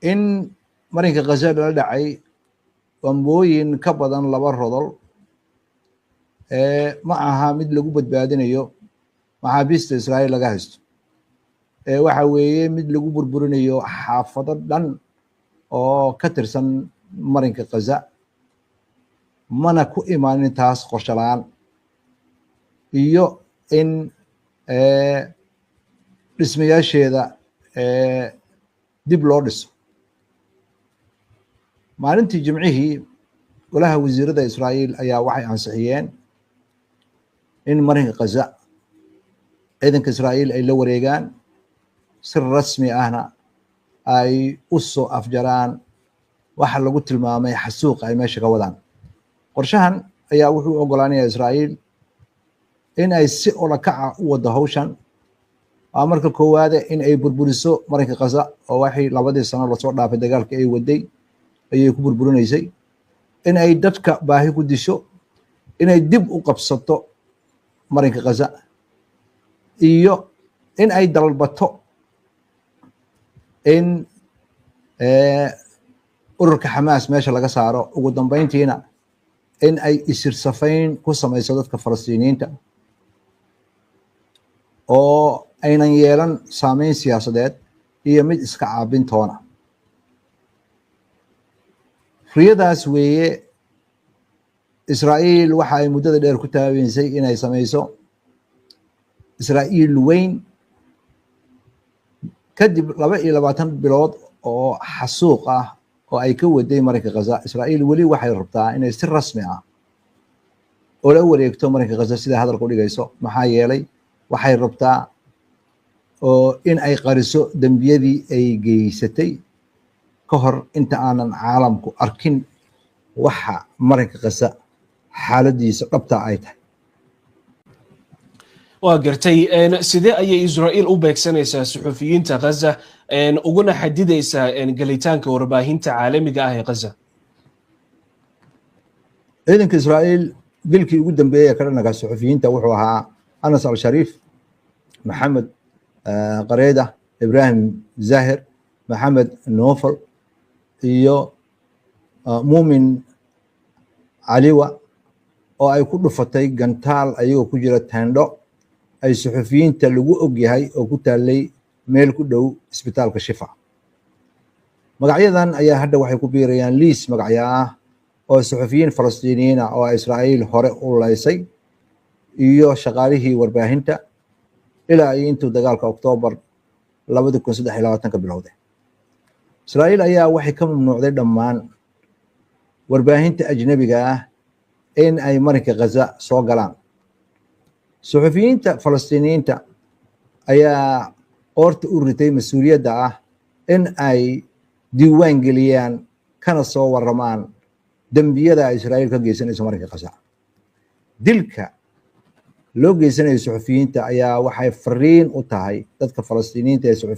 in marinka Gaza la dhacay bambooyin ka badan 2 rodol ma aha mid lagu badbaadinayo maxaabiista Israa'iil laga haysto waxa weeye mid lagu burburinayo xaafado dhan oo ka tirsan marinka Gaza mana ku imaanin taas qorshe la'aan iyo in dhismayaasheeda dib loo dhiso. maalintii Jimcihii golaha wasiirada Israa'iil ayaa waxay ansixiyeen in marinka Gaza ciidanka Israa'iil ay la wareegaan si rasmi ahna ay u soo afjaraan waxa lagu tilmaamay xasuuqa ay meesha ka wadaan. qorshahan ayaa wuxuu ogolaanayaa Israa'iil in ay si olakaca u wado hawshan marka koowaad in ay burburiso marinka Gaza oo waxay 2 sano la soo dhaafay dagaalka ay waday ayay ku burburinaysay, in ay dadka baahi ku disho, in ay dib u qabsato marinka Gaza iyo in ay dalbato in ururka Xamaas meesha laga saaro, ugu dambeyntiina in ay isir safayn ku samayso dadka Falastiiniyiinta oo aynan yeelan saameyn siyaasadeed iyo mid iska caabintoona. riyadaas weeye Israa'iil waxa ay muddada dheer ku taageersay inay samayso Israa'iil weyn kadib 22 bilood oo xasuuq ah oo ay ka waday marinka Gaza. Israa'iil weli waxay rabtaa inay si rasmi ah oo la wareegto marinka Gaza sida hadalku dhigayso, maxaa yeelay waxay rabtaa oo in ay qariso dambiyadii ay geysatay ka hor inta aanan caalamku arkin waxa marinka Gaza xaaladiisa dhabta ay tahay. waa gartay sidee ayay Israa'iil u beegsanaysaa suxufiyiinta Gaza uguna xadidaysaa galitaanka warbaahinta caalamiga ah ee Gaza? ciidanka Israa'iil dilkii ugu dambeeyay ka dhanaga suxufiyiinta wuxuu ahaa Anas al-Sharif, Maxamed Qareeda, Ibrahim Zahir, Maxamed Nofal iyo Muumin Caliwa oo ay ku dhufatay gantaal ayagoo ku jira teendho ay suxufiyiinta lagu ogyahay oo ku taalay meel ku dhow isbitaalka Shifa. magacyadan ayaa hadda waxay ku biirayaan liis magacyo ah oo suxufiyiin Falastiiniyiin ah oo Israa'iil hore u laysay iyo shaqaalihii warbaahinta ilaa intuu dagaalka Oktoobar 2023 bilowday. Israa'iil ayaa waxay ka mamnuucday dhammaan warbaahinta ajnabiga ah in ay marinka Gaza soo galaan. suxufiyiinta Falastiiniyiinta ayaa qoorta u ritay mas'uuliyadda ah in ay diiwaan geliyaan kana soo waramaan dambiyada Israa'iil ka geysanayso marinka Gaza. dilka loo geysanayo suxufiyiinta ayaa waxay fariin u tahay dadka Falastiiniyiinta ee